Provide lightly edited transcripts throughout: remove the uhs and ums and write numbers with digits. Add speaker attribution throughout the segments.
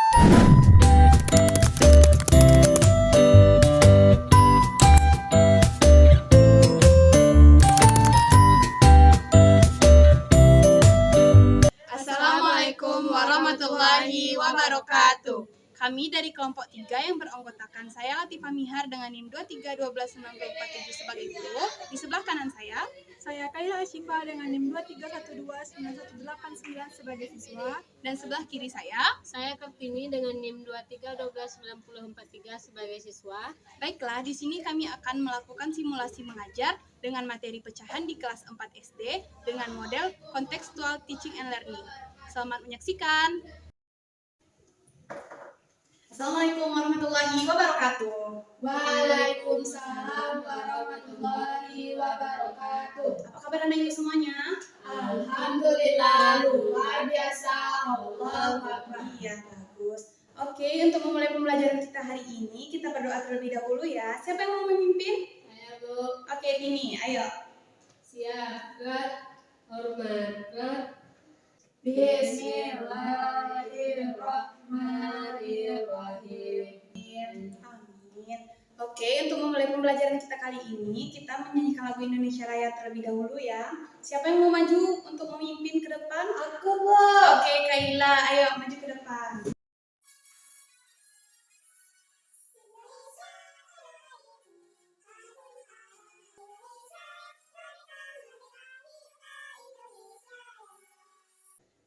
Speaker 1: Assalamualaikum warahmatullahi wabarakatuh. Kami dari kelompok 3 yang beranggotakan saya Latifah Mihar dengan NIM 23129247 sebagai guru. Di sebelah kanan saya
Speaker 2: Kaila Asyifa dengan NIM 2312918 sebagai siswa.
Speaker 1: Dan sebelah kiri saya
Speaker 3: Kartini dengan NIM 23129043 sebagai siswa.
Speaker 1: Baiklah, di sini kami akan melakukan simulasi mengajar dengan materi pecahan di kelas 4 SD dengan model contextual teaching and learning. Selamat menyaksikan. Assalamualaikum warahmatullahi wabarakatuh.
Speaker 3: Waalaikumsalam warahmatullahi wabarakatuh.
Speaker 1: Apa kabar Anda ibu semuanya?
Speaker 3: Alhamdulillah, luar biasa. Allahu Akbar.
Speaker 1: Iya, bagus. Oke, untuk memulai pembelajaran kita hari ini, kita berdoa terlebih dahulu ya. Siapa yang mau memimpin?
Speaker 3: Saya Bu.
Speaker 1: Oke, Tini, ayo.
Speaker 3: Siap, gerak, hormat, gerak.
Speaker 1: Bismillahirrahmanirrahim. Amin. Oke, untuk memulai pembelajaran kita kali ini, kita menyanyikan lagu Indonesia Raya terlebih dahulu ya. Siapa yang mau maju untuk memimpin ke depan?
Speaker 3: Aku, Bu.
Speaker 1: Oke, Kaila, ayo maju ke depan.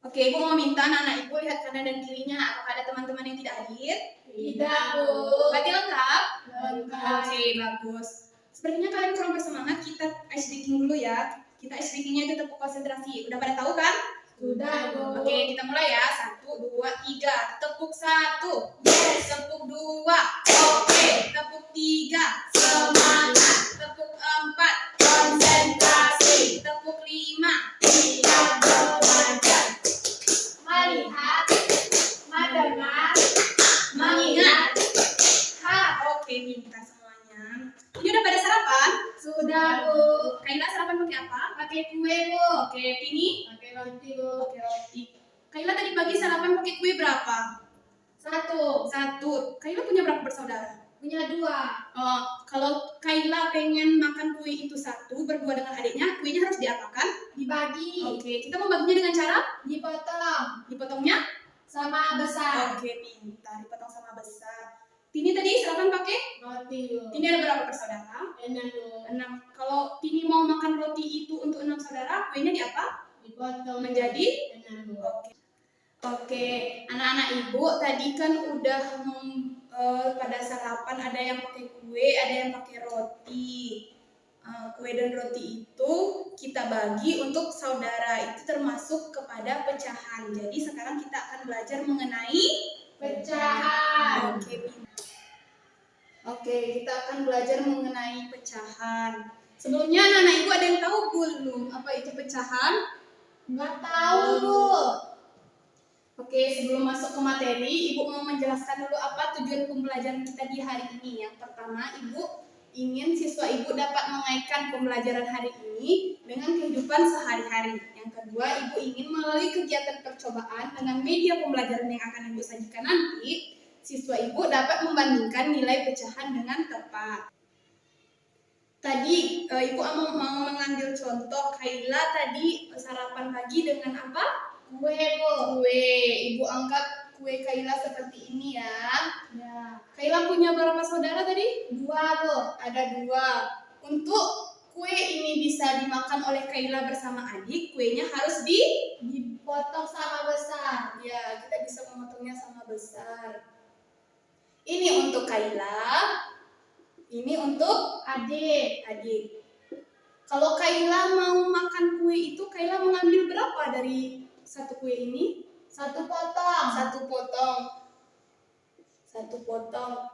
Speaker 1: Oke, Ibu mau minta anak-anak Ibu lihat kanan dan kirinya. Apakah ada teman-teman yang tidak hadir?
Speaker 3: Tidak, Bu.
Speaker 1: Berarti lengkap?
Speaker 3: Lengkap.
Speaker 1: Oke, bagus. Sepertinya kalian kurang bersemangat, kita ice breaking dulu ya. Kita ice breakingnya itu tepuk konsentrasi. Udah pada tahu kan?
Speaker 3: Sudah, Bu.
Speaker 1: Oke, kita mulai ya. 1, 2, 3. Tepuk 1. Yes. Tepuk 2. Oke. Tepuk 3. Semangat. Tepuk 4. Konsentrasi. Tepuk 5.
Speaker 3: Tidak belajar. Melihat, mendengar,
Speaker 1: Mengingat. Oke, pintar semuanya. Ini udah pada sarapan?
Speaker 3: Sudah, Bu.
Speaker 1: Kaila sarapan pakai apa?
Speaker 3: Pakai kue, Bu.
Speaker 1: Oke, Tini?
Speaker 3: Pakai roti, Bu.
Speaker 1: Pakai roti. Kaila tadi pagi sarapan pakai kue berapa?
Speaker 3: 1.
Speaker 1: 1. Kaila punya berapa bersaudara?
Speaker 3: Punya 2.
Speaker 1: Kalau Kaila pengen makan kue itu 1 berdua dengan adiknya, kuenya harus diapakan?
Speaker 3: Dibagi.
Speaker 1: Oke, kita membaginya dengan cara
Speaker 3: Dipotong.
Speaker 1: dipotongnya.
Speaker 3: Sama besar.
Speaker 1: Oke, pintar, dipotong sama besar. Tini tadi sarapan pakai?
Speaker 3: Roti, Bu.
Speaker 1: Tini ada berapa bersaudara?
Speaker 3: 6, Bu.
Speaker 1: 6. Kalau Tini mau makan roti itu untuk 6 saudara, kuenya diapa?
Speaker 3: Dipotong
Speaker 1: Menjadi
Speaker 3: 6, Bu.
Speaker 1: Oke, anak-anak Ibu tadi kan udah pada sarapan ada yang pakai kue, ada yang pakai roti. Kue dan roti itu kita bagi untuk saudara, itu termasuk kepada pecahan. Jadi sekarang kita akan belajar mengenai
Speaker 3: Pecahan.
Speaker 1: Oke, kita akan belajar mengenai pecahan. Sebelumnya anak-anak Ibu ada yang tahu belum apa itu pecahan?
Speaker 3: Nggak tahu, Bu.
Speaker 1: Oke, sebelum masuk ke materi, Ibu mau menjelaskan dulu apa tujuan pembelajaran kita di hari ini. Yang pertama, Ibu ingin siswa Ibu dapat mengaitkan pembelajaran hari ini dengan kehidupan sehari-hari. Yang kedua, Ibu ingin melalui kegiatan percobaan dengan media pembelajaran yang akan Ibu sajikan nanti, siswa Ibu dapat membandingkan nilai pecahan dengan tepat. Tadi Ibu mau mengambil contoh, Kaila tadi sarapan pagi dengan apa?
Speaker 3: Kue, Bu.
Speaker 1: Kue. Ibu anggap kue Kaila seperti ini ya.
Speaker 3: Ya.
Speaker 1: Kaila punya berapa saudara tadi?
Speaker 3: 2, Bu.
Speaker 1: Ada 2. Untuk kue ini bisa dimakan oleh Kaila bersama adik, kuenya harus
Speaker 3: Dipotong sama besar.
Speaker 1: ya, kita bisa memotongnya sama besar. Ini untuk Kaila, ini untuk
Speaker 3: Adik.
Speaker 1: adik. Kalau Kaila mau makan kue itu, Kaila mengambil berapa dari satu kue ini?
Speaker 3: 1 potong.
Speaker 1: 1 potong. 1 potong.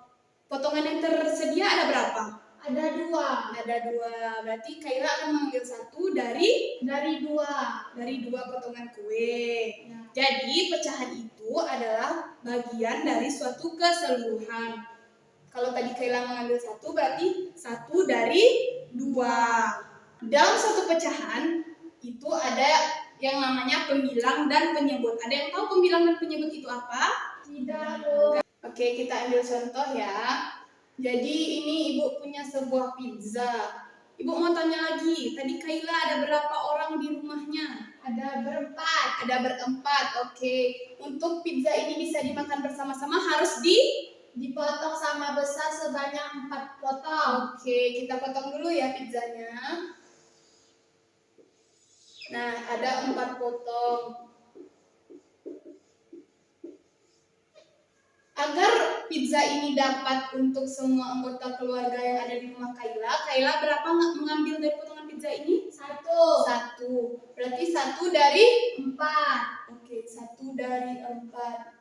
Speaker 1: Potongan yang tersedia ada berapa?
Speaker 3: Ada 2.
Speaker 1: Ada 2. Berarti Kaila akan mengambil 1 dari
Speaker 3: Dari 2.
Speaker 1: 2 potongan kue.
Speaker 3: Ya.
Speaker 1: Jadi pecahan itu adalah bagian dari suatu keseluruhan. Kalau tadi Kaila mengambil 1 berarti 1 dari 2. Dalam suatu pecahan itu ada yang namanya pembilang dan penyebut. Ada yang tahu pembilang dan penyebut itu apa?
Speaker 3: Tidak, Bu.
Speaker 1: Oke, kita ambil contoh ya. Jadi ini ibu punya sebuah pizza. Ibu mau tanya lagi, tadi Kaila ada berapa orang di rumahnya?
Speaker 3: Ada berempat.
Speaker 1: Ada berempat, oke. Untuk pizza ini bisa dimakan bersama-sama harus
Speaker 3: Dipotong sama besar sebanyak 4 potong.
Speaker 1: Oke, kita potong dulu ya pizzanya. Nah, ada 4 potong. Agar pizza ini dapat untuk semua anggota keluarga yang ada di rumah Kaila, Kaila berapa mengambil dari potongan pizza ini?
Speaker 3: 1.
Speaker 1: 1. Berarti 1 dari
Speaker 3: 4.
Speaker 1: Oke, 1 dari 4.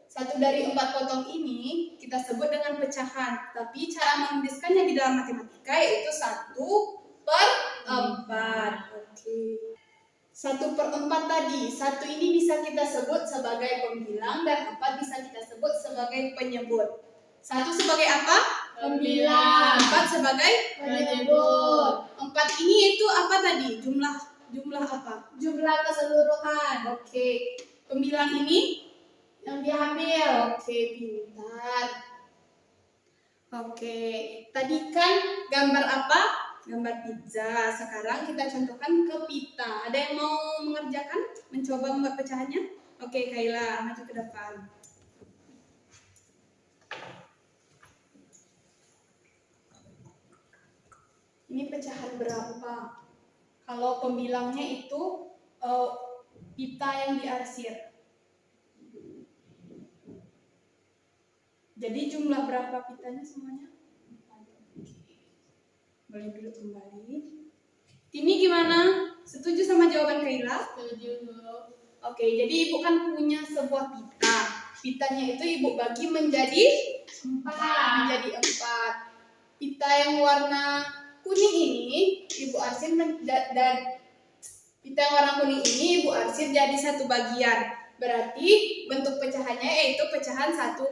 Speaker 1: 1 dari 4 potong ini kita sebut dengan pecahan. Tapi cara menuliskannya di dalam matematika yaitu 1/4. Oke. 1/4 tadi, 1 ini bisa kita sebut sebagai pembilang dan 4 bisa kita sebut sebagai penyebut. 1 sebagai apa?
Speaker 3: Pembilang.
Speaker 1: 4 sebagai
Speaker 3: Penyebut.
Speaker 1: 4 ini itu apa tadi? Jumlah apa?
Speaker 3: Jumlah keseluruhan
Speaker 1: Oke. Pembilang ini
Speaker 3: yang diambil.
Speaker 1: oke, pintar. Oke. Tadi kan gambar apa? Gambar pizza. Sekarang kita contohkan ke pita. Ada yang mau mengerjakan? Mencoba membuat pecahannya? Oke, Kaila, maju ke depan. Ini pecahan berapa? Kalau pembilangnya itu pita yang diarsir. Jadi jumlah berapa pitanya semuanya? Boleh dulu kembali. Tini gimana? Setuju sama jawaban Kaila?
Speaker 3: Setuju, Bu.
Speaker 1: Oke, jadi ibu kan punya sebuah pita. Pitanya itu ibu bagi menjadi 4. Pita yang warna kuning ini ibu arsir dan pita yang warna kuning ini ibu arsir jadi 1 bagian. Berarti bentuk pecahannya yaitu pecahan 1/4.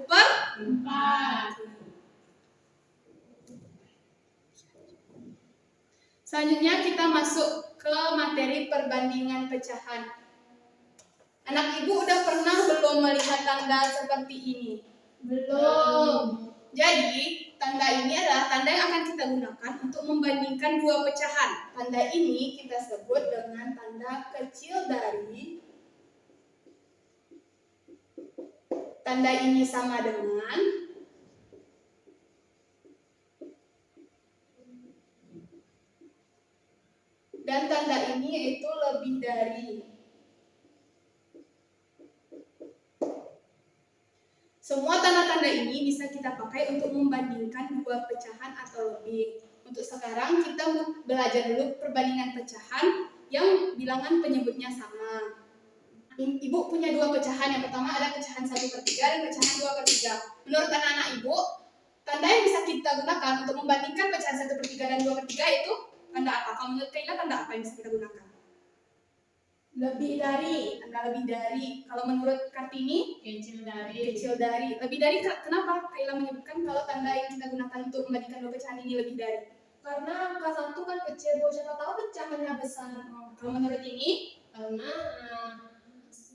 Speaker 1: Selanjutnya kita masuk ke materi perbandingan pecahan. Anak ibu udah pernah belum melihat tanda seperti ini?
Speaker 3: Belum.
Speaker 1: Jadi, tanda ini adalah tanda yang akan kita gunakan untuk membandingkan 2 pecahan. Tanda ini kita sebut dengan tanda kecil dari. Tanda ini sama dengan. Dan tanda ini yaitu lebih dari. Semua tanda-tanda ini bisa kita pakai untuk membandingkan 2 pecahan atau lebih. Untuk sekarang kita belajar dulu perbandingan pecahan yang bilangan penyebutnya sama. Ibu punya 2 pecahan. Yang pertama ada pecahan 1/3 dan pecahan 2/3. Menurut anak-anak ibu, tanda yang bisa kita gunakan untuk membandingkan pecahan 1/3 dan 2/3 itu tanda apa? Kalau menurut Kaila tanda apa yang bisa kita gunakan?
Speaker 3: Lebih dari.
Speaker 1: Tanda lebih dari. Kalau menurut Kartini?
Speaker 3: Kecil dari.
Speaker 1: Kecil dari. Lebih dari kenapa Kaila menyebutkan kalau tanda yang kita gunakan untuk membandingkan 2 pecahan ini lebih dari?
Speaker 3: Karena angka 1 kan kecil, Bu. Siapa tahu pecahannya besar.
Speaker 1: Kalau menurut ini?
Speaker 4: Karena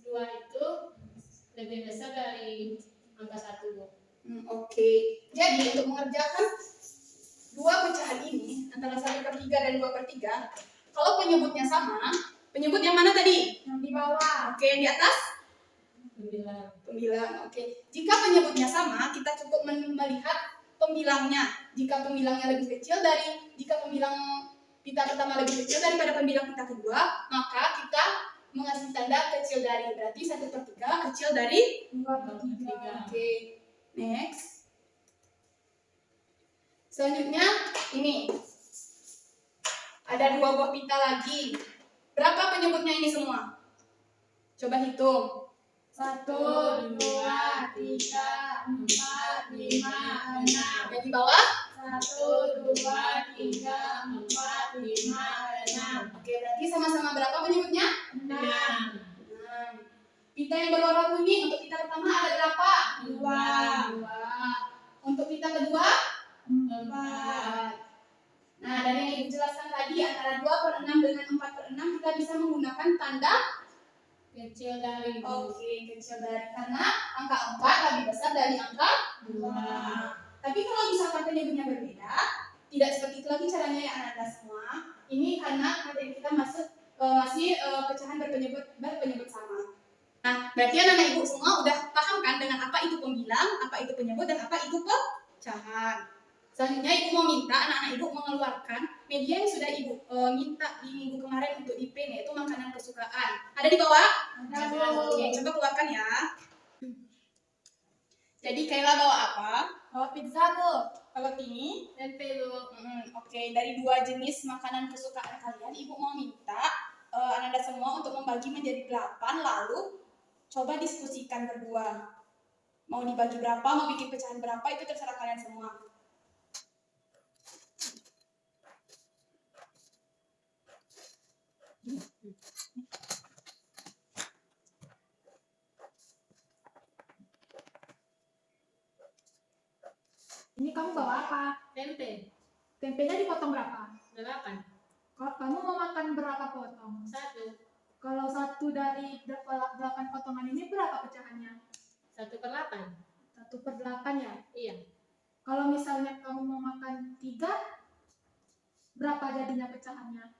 Speaker 4: 2 itu lebih besar dari angka 1, Bu.
Speaker 1: Oke. Jadi untuk mengerjakan 2 pecahan ini antara 1/3 dan 2/3, kalau penyebutnya sama, penyebut yang mana tadi?
Speaker 3: Yang di bawah.
Speaker 1: Oke, yang di atas? Pembilang. Oke. Jika penyebutnya sama, kita cukup melihat pembilangnya. Jika pembilangnya lebih kecil jika pembilang pita pertama lebih kecil daripada pembilang pita kedua, maka kita mengasih tanda kecil dari. Berarti 1/3 kecil dari
Speaker 3: 2/3.
Speaker 1: Oke. Next. Selanjutnya ini. Ada 2 buah pita lagi. Berapa penyebutnya ini semua? Coba hitung.
Speaker 3: 1, 2, 3, 4, 5, 6.
Speaker 1: Yang di bawah?
Speaker 3: 1, 2, 3, 4, 5, 6.
Speaker 1: Oke, berarti sama-sama berapa penyebutnya?
Speaker 3: 6.
Speaker 1: 6. Pita yang berwarna kuning untuk pita pertama ada berapa?
Speaker 3: 2.
Speaker 1: 2. Untuk pita kedua? 4. Nah, dari yang Ibu jelaskan tadi antara 2/6 dengan 4/6 kita bisa menggunakan tanda
Speaker 4: Kecil dari
Speaker 1: Oke, kecil dari, karena angka 4 lebih besar dari angka 2. Tapi kalau misalkan penyebutnya berbeda, tidak seperti itu lagi caranya ya anak-anak semua. Ini karena materi kita masih pecahan berpenyebut sama. Nah, berarti anak-anak ibu semua udah paham kan dengan apa itu pembilang, apa itu penyebut, dan apa itu pecahan. Selanjutnya ibu mau minta anak-anak ibu mengeluarkan media yang sudah ibu minta di minggu kemarin untuk IP, yaitu makanan kesukaan. Ada di bawah? Oke, coba keluarkan ya. Jadi Kayla bawa apa?
Speaker 3: Bawa pizza, Bu.
Speaker 1: Kalau ini?
Speaker 4: tempe Bu.
Speaker 1: Oke, dari 2 jenis makanan kesukaan kalian, ibu mau minta anak-anak semua untuk membagi menjadi 8, lalu coba diskusikan berdua. Mau dibagi berapa, mau bikin pecahan berapa, itu terserah kalian semua.
Speaker 3: Ini kamu bawa apa?
Speaker 4: Tempe
Speaker 3: Tempenya dipotong berapa?
Speaker 4: 8.
Speaker 3: Kamu mau makan berapa potong?
Speaker 4: 1.
Speaker 3: Kalau satu dari 8 potongan ini berapa pecahannya?
Speaker 4: 1/8.
Speaker 3: 1/8 ya?
Speaker 4: Iya.
Speaker 3: Kalau misalnya kamu mau makan 3, berapa jadinya pecahannya?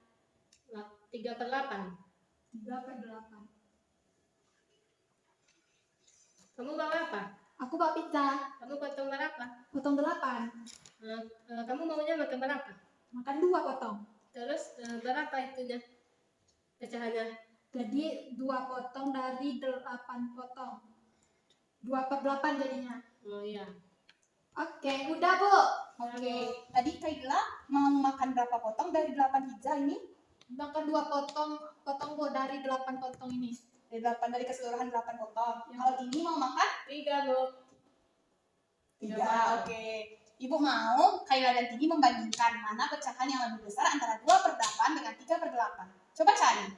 Speaker 4: 3/8.
Speaker 3: 3/8.
Speaker 4: Kamu bawa apa?
Speaker 3: Aku bawa pizza,
Speaker 4: Kamu potong berapa?
Speaker 3: potong 8.
Speaker 4: Kamu maunya makan berapa?
Speaker 3: Makan 2 potong.
Speaker 4: Terus berapa itunya? Pecahannya?
Speaker 3: Jadi 2 potong dari 8 potong. 2/8 jadinya.
Speaker 4: Oh iya.
Speaker 3: Oke, udah Bu.
Speaker 1: Oke, tadi Kayla mau makan berapa potong dari 8 pizza ini?
Speaker 3: Makan 2 potong Bu dari 8 potong ini.
Speaker 1: Dari keseluruhan 8 potong.
Speaker 3: Ya.
Speaker 1: Kalau ini mau makan
Speaker 4: 3 Bu.
Speaker 1: 3. Oke. Ibu mau Kayla dan Tini membandingkan mana pecahan yang lebih besar antara 2/8 dengan 3/8. Coba cari.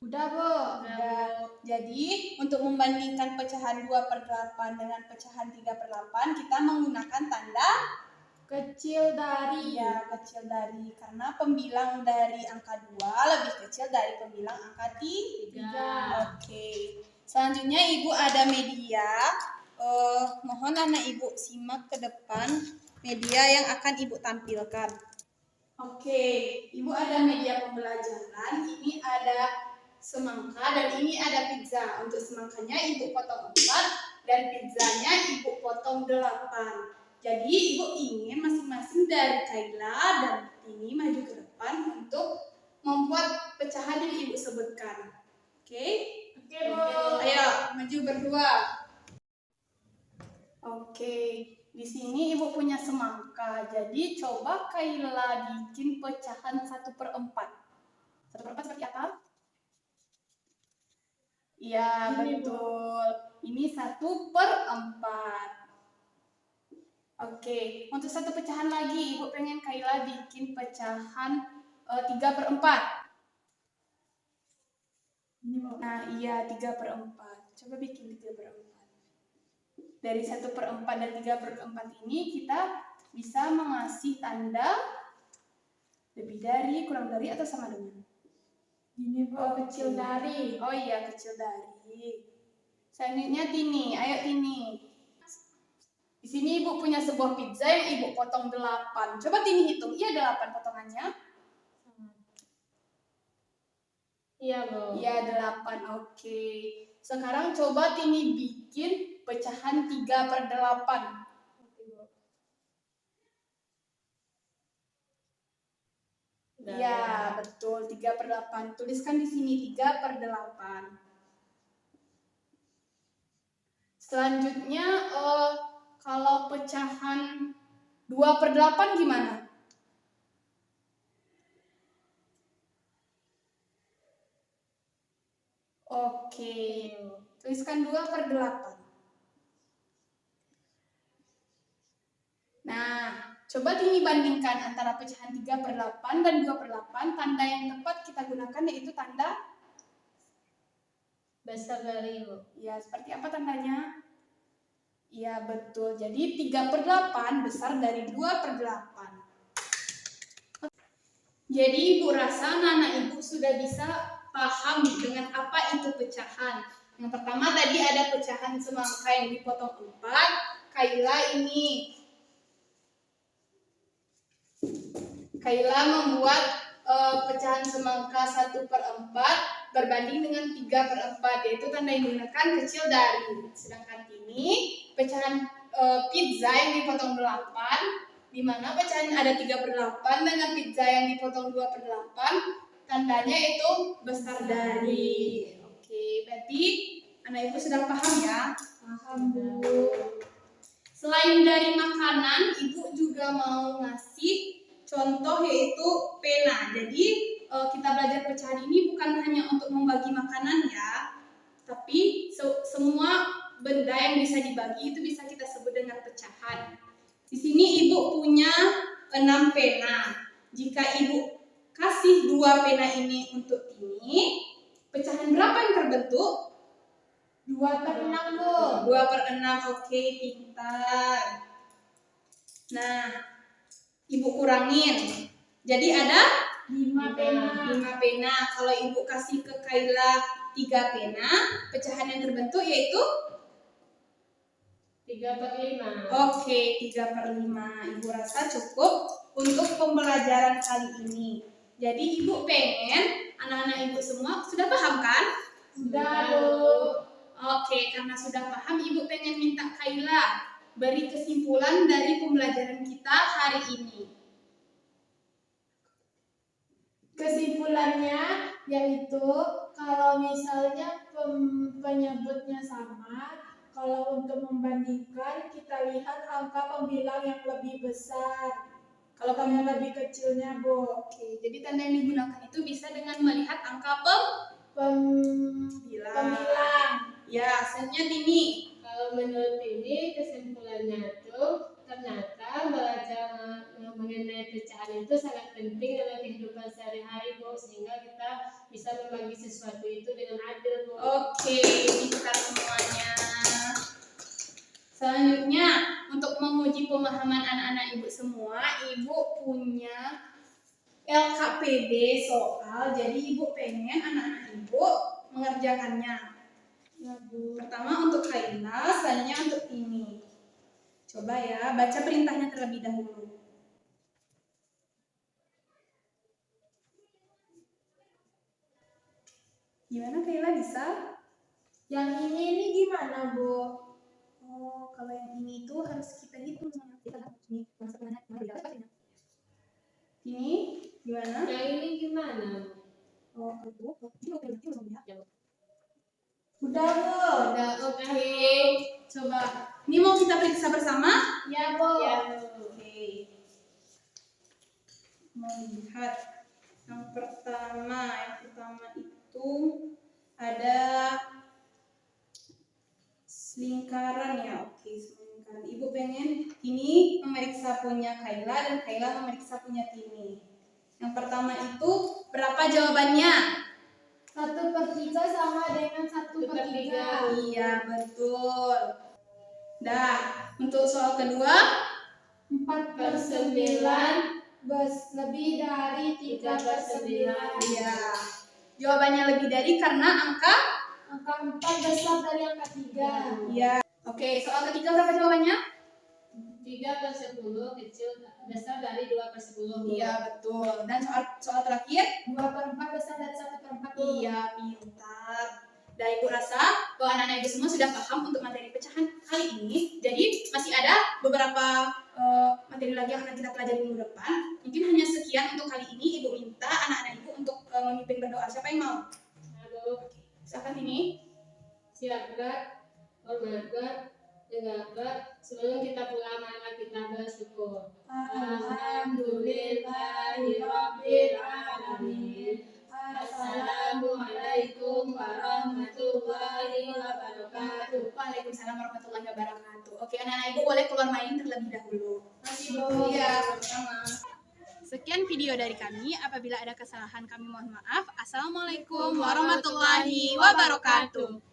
Speaker 3: Udah Bu.
Speaker 1: Udah. Jadi, untuk membandingkan pecahan 2/8 dengan pecahan 3/8, kita menggunakan tanda
Speaker 3: Kecil dari.
Speaker 1: iya, kecil dari. Karena pembilang dari angka 2 lebih kecil dari pembilang angka 3. Oke. Selanjutnya Ibu ada media. Mohon anak Ibu simak ke depan media yang akan Ibu tampilkan. Oke, Ibu ada media pembelajaran. Ini ada semangka dan ini ada pizza. Untuk semangkanya Ibu potong 4 dan pizzanya Ibu potong 8. Jadi Ibu ingin masing-masing dari Kayla dan Tini maju ke depan untuk membuat pecahan yang Ibu sebutkan. Oke?
Speaker 3: Oke Bu.
Speaker 1: Ayo, maju berdua. Oke, di sini Ibu punya semangka. Jadi coba Kayla bikin pecahan 1/4. 1/4 seperti apa? Iya,
Speaker 3: Ini, Bu.
Speaker 1: betul. Ini 1/4. Oke, untuk satu pecahan lagi, Ibu pengen Kayla bikin pecahan 3/4. Nah, iya 3/4. Coba bikin 3/4. Dari 1/4 dan 3/4 ini kita bisa mengasih tanda lebih dari, kurang dari, atau sama dengan.
Speaker 3: Ini Bu, kecil dari.
Speaker 1: Oh iya, kecil dari. Selanjutnya Tini, ayo Tini. Di sini Ibu punya sebuah pizza yang Ibu potong 8. Coba Tini hitung, iya 8 potongannya?
Speaker 4: Iya Bu.
Speaker 1: Iya 8, oke. Sekarang coba Tini bikin pecahan 3/8. Iya, betul, 3/8. Tuliskan di sini 3/8. Selanjutnya, kalau pecahan 2/8 gimana? Oke, tuliskan 2/8. Nah, coba Tini bandingkan antara pecahan 3/8 dan 2/8. Tanda yang tepat kita gunakan yaitu tanda
Speaker 4: Besar dari Bu.
Speaker 1: ya, seperti apa tandanya? Iya, betul. Jadi 3/8 besar dari 2/8. Jadi ibu rasa anak-anak ibu sudah bisa paham dengan apa itu pecahan. Yang pertama tadi ada pecahan semangka yang dipotong 4. Kaila membuat pecahan semangka 1/4 berbanding dengan 3/4, yaitu tanda yang digunakan kecil dari. Sedangkan ini pecahan pizza yang dipotong 8, di mana pecahan ada 3/8 dengan pizza yang dipotong 2/8, tandanya itu besar dari. Oke, berarti anak ibu sudah paham ya?
Speaker 3: Paham, Bu.
Speaker 1: Selain dari makanan, ibu juga mau ngasih contoh yaitu pena. Jadi kita belajar pecahan ini bukan hanya untuk membagi makanan ya, tapi semua benda yang bisa dibagi itu bisa kita sebut dengan pecahan. Di sini ibu punya 6 pena. Jika ibu kasih 2 pena ini untuk ini, pecahan berapa yang terbentuk?
Speaker 3: 2/6, Bu.
Speaker 1: 2/6, oke, pintar. Nah, ibu kurangin. Jadi ada
Speaker 3: 5 pena.
Speaker 1: 5 pena. Kalau ibu kasih ke Kaila 3 pena, pecahan yang terbentuk yaitu
Speaker 4: 3/5.
Speaker 1: oke, 3/5. Ibu rasa cukup untuk pembelajaran kali ini. Jadi ibu pengen anak-anak ibu semua sudah paham kan?
Speaker 3: Sudah, Bu.
Speaker 1: Oke, karena sudah paham, ibu pengen minta Kaila beri kesimpulan dari pembelajaran kita hari ini.
Speaker 3: Kesimpulannya yaitu kalau misalnya penyebutnya sama, kalau untuk membandingkan kita lihat angka pembilang yang lebih besar. Kalau yang lebih kecilnya, Bu.
Speaker 1: Oke, jadi tanda yang digunakan itu bisa dengan melihat angka
Speaker 3: Pembilang.
Speaker 1: Ya, hasilnya ini.
Speaker 4: Kalau menurut ini kesimpulannya itu ternyata belajar mengenai pecahan itu sangat penting dalam kehidupan sehari-hari, Bu, sehingga kita bisa membagi sesuatu itu dengan adil, Bu.
Speaker 1: Oke, pintar semuanya. Selanjutnya, untuk menguji pemahaman anak-anak ibu semua, ibu punya LKPD soal. Jadi ibu pengen anak-anak ibu mengerjakannya.
Speaker 3: Ya, Bu.
Speaker 1: Pertama untuk Kaila, selanjutnya untuk ini. Coba ya, baca perintahnya terlebih dahulu. Gimana Kaila, bisa?
Speaker 3: Yang ini gimana, Bu?
Speaker 1: Oh, kalau yang ini tuh harus kita hitung. Ini gimana?
Speaker 4: Yang ini gimana?
Speaker 1: Oh, itu.
Speaker 3: Udah, Bu.
Speaker 1: Udah, oke. Coba. Ini mau kita periksa bersama?
Speaker 3: Ya, Bu.
Speaker 4: Ya, Bu.
Speaker 1: Oke. Mau lihat yang pertama itu ada lingkaran ya. Oke, lingkaran. Ibu pengen ini memeriksa punya Kaila dan Kaila memeriksa punya Tini. Yang pertama itu berapa jawabannya?
Speaker 3: 1/3 sama dengan 1/3.
Speaker 1: Iya, betul. Dah, untuk soal kedua
Speaker 3: 4/9 lebih dari 3/9.
Speaker 1: iya. Jawabannya lebih dari karena angka
Speaker 3: Angka 4 besar dari angka 3.
Speaker 1: iya. Oke, soal ketiga berapa jawabannya?
Speaker 4: 3/10 kecil besar dari 2/10.
Speaker 1: Iya, betul. Dan soal terakhir?
Speaker 3: 2/4 besar dari 1/4.
Speaker 1: Iya, pintar. Dan ibu rasa bahwa anak-anak ibu semua sudah paham untuk materi pecahan kali ini. Jadi masih ada beberapa materi lagi yang akan kita pelajari minggu depan. Mungkin hanya sekian untuk kali ini. Ibu minta anak-anak ibu untuk memimpin berdoa. Siapa yang mau?
Speaker 4: Halo,
Speaker 1: Silakan ini.
Speaker 4: siapkan, hormatkan, dengarkan. Sebelum kita pulang, mari kita bersyukur. Alhamdulillahirabbil alamin. Assalamualaikum warahmatullahi wabarakatuh.
Speaker 1: Waalaikumsalam warahmatullahi wabarakatuh. Oke, anak-anak ibu boleh keluar main terlebih dahulu.
Speaker 3: Masih, Bu.
Speaker 1: Iya, sama-sama. Sekian video dari kami. Apabila ada kesalahan kami mohon maaf. Assalamualaikum warahmatullahi wabarakatuh.